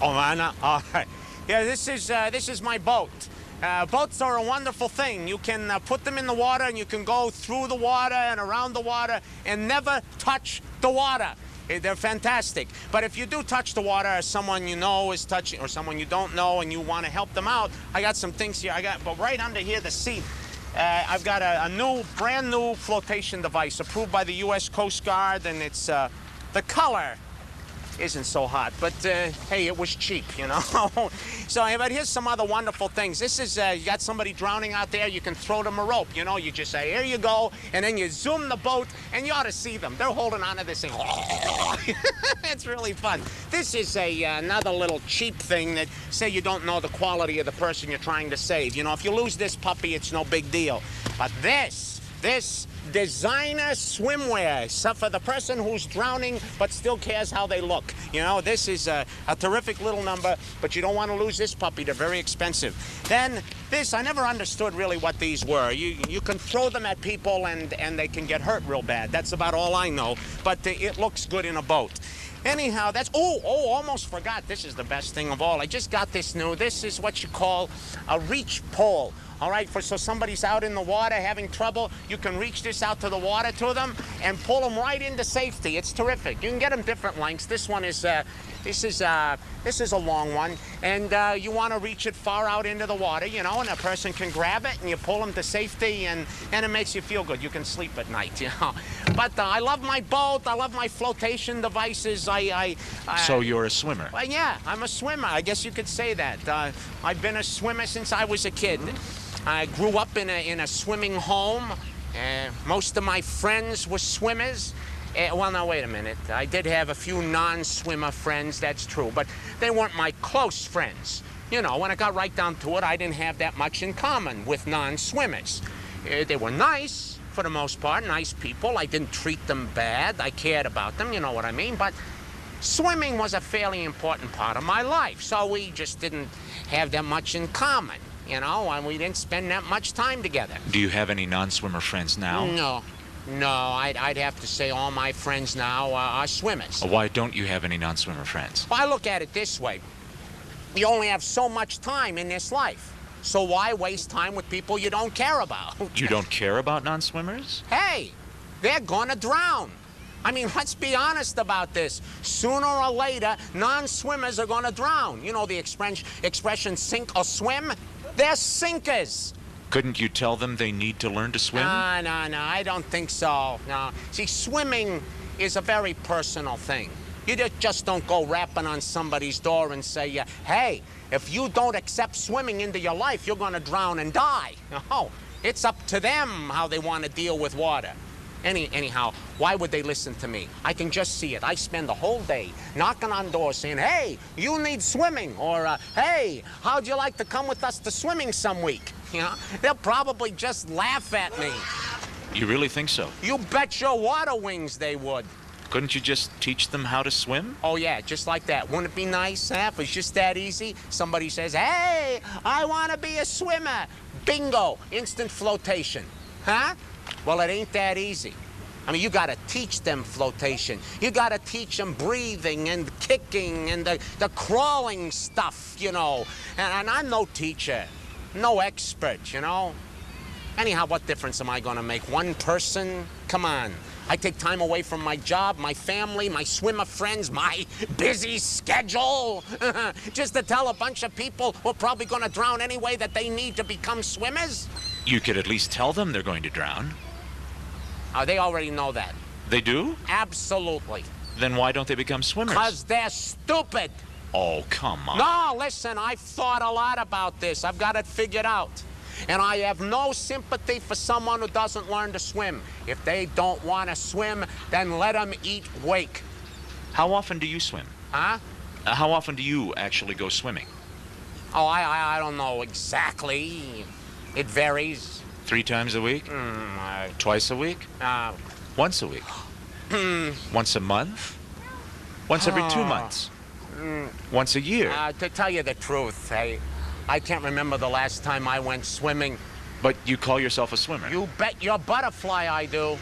Oh, man. All right. Yeah, this is my boat. Boats are a wonderful thing. You can put them in the water, and you can go through the water and around the water and never touch the water. They're fantastic. But if you do touch the water, or someone you know is touching, or someone you don't know, and you want to help them out, I got some things here. But right under here, the seat, I've got a brand new flotation device approved by the U.S. Coast Guard, and it's the color isn't so hot, but hey, it was cheap, you know. So, but here's some other wonderful things. This is, you got somebody drowning out there, you can throw them a rope, you know. You just say, here you go, and then you zoom the boat, and you ought to see them. They're holding on to this thing. It's really fun. This is another little cheap thing that, say you don't know the quality of the person you're trying to save. You know, if you lose this puppy, it's no big deal. But this designer swimwear, so for the person who's drowning but still cares how they look. You know, this is a terrific little number, but you don't want to lose this puppy. They're very expensive. Then this, I never understood really what these were. You can throw them at people and they can get hurt real bad. That's about all I know, but it looks good in a boat. Anyhow, that's, almost forgot. This is the best thing of all. I just got this new. This is what you call a reach pole. All right, so somebody's out in the water having trouble, you can reach this out to the water to them and pull them right into safety. It's terrific. You can get them different lengths. This one is, this is a long one, and you want to reach it far out into the water, you know, and a person can grab it and you pull them to safety, and it makes you feel good. You can sleep at night, you know. But I love my boat. I love my flotation devices. So you're a swimmer? Well, yeah, I'm a swimmer. I guess you could say that. I've been a swimmer since I was a kid. I grew up in a swimming home. Most of my friends were swimmers. Well, now, wait a minute. I did have a few non-swimmer friends, that's true, but they weren't my close friends. You know, when it got right down to it, I didn't have that much in common with non-swimmers. They were nice, for the most part, nice people. I didn't treat them bad. I cared about them, you know what I mean? But swimming was a fairly important part of my life, so we just didn't have that much in common. You know, and we didn't spend that much time together. Do you have any non-swimmer friends now? No, I'd have to say all my friends now are swimmers. Why don't you have any non-swimmer friends? Well, I look at it this way. You only have so much time in this life. So why waste time with people you don't care about? You don't care about non-swimmers? Hey, they're gonna drown. I mean, let's be honest about this. Sooner or later, non-swimmers are gonna drown. You know the expression sink or swim? They're sinkers. Couldn't you tell them they need to learn to swim? No, I don't think so. No. See, swimming is a very personal thing. You just don't go rapping on somebody's door and say, hey, if you don't accept swimming into your life, you're going to drown and die. No, it's up to them how they want to deal with water. Anyhow, why would they listen to me? I can just see it. I spend the whole day knocking on doors saying, hey, you need swimming, or hey, how'd you like to come with us to swimming some week? You know, they'll probably just laugh at me. You really think so? You bet your water wings they would. Couldn't you just teach them how to swim? Oh, yeah, just like that. Wouldn't it be nice, if it's just that easy? Somebody says, hey, I want to be a swimmer. Bingo, instant flotation. Huh? Well, it ain't that easy. I mean, you got to teach them flotation. You got to teach them breathing and kicking and the crawling stuff, you know. And I'm no teacher, no expert, you know. Anyhow, what difference am I going to make? One person? Come on. I take time away from my job, my family, my swimmer friends, my busy schedule, just to tell a bunch of people who are probably going to drown anyway that they need to become swimmers? You could at least tell them they're going to drown. Oh, they already know that. They do? Absolutely. Then why don't they become swimmers? Because they're stupid. Oh, come on. No, listen, I've thought a lot about this. I've got it figured out. And I have no sympathy for someone who doesn't learn to swim. If they don't want to swim, then let them eat wake. How often do you swim? Huh? How often do you actually go swimming? Oh, I don't know exactly. It varies. 3 times a week? Twice a week? Once a week? Once a month? Once every 2 months? Once a year? To tell you the truth, I can't remember the last time I went swimming. But you call yourself a swimmer? You bet your butterfly I do.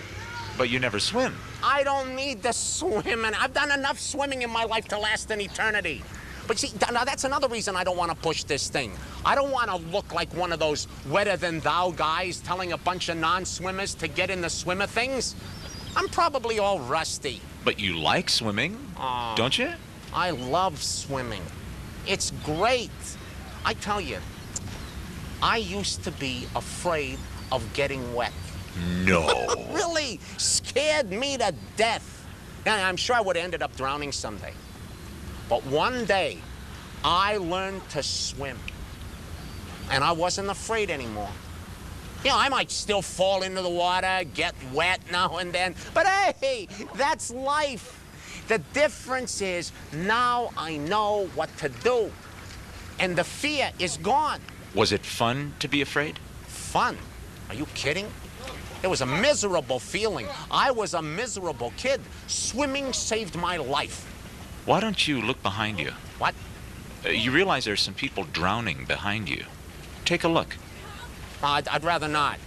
But you never swim. I don't need to swim, and I've done enough swimming in my life to last an eternity. But see, now that's another reason I don't want to push this thing. I don't want to look like one of those wetter-than-thou guys telling a bunch of non-swimmers to get in the swimmer things. I'm probably all rusty. But you like swimming, don't you? I love swimming. It's great. I tell you, I used to be afraid of getting wet. No. Really scared me to death. And I'm sure I would have ended up drowning someday. But one day, I learned to swim. And I wasn't afraid anymore. You know, I might still fall into the water, get wet now and then, but hey, that's life. The difference is now I know what to do. And the fear is gone. Was it fun to be afraid? Fun? Are you kidding? It was a miserable feeling. I was a miserable kid. Swimming saved my life. Why don't you look behind you? What? You realize there's some people drowning behind you. Take a look. I'd rather not.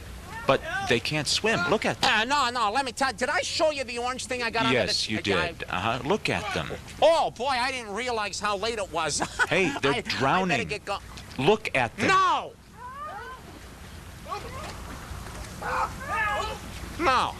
But they can't swim. Look at them. No, let me tell you. Did I show you the orange thing I got under the... Yes, you did. Look at them. Oh, boy, I didn't realize how late it was. Hey, they're drowning. I better get Look at them. No! No.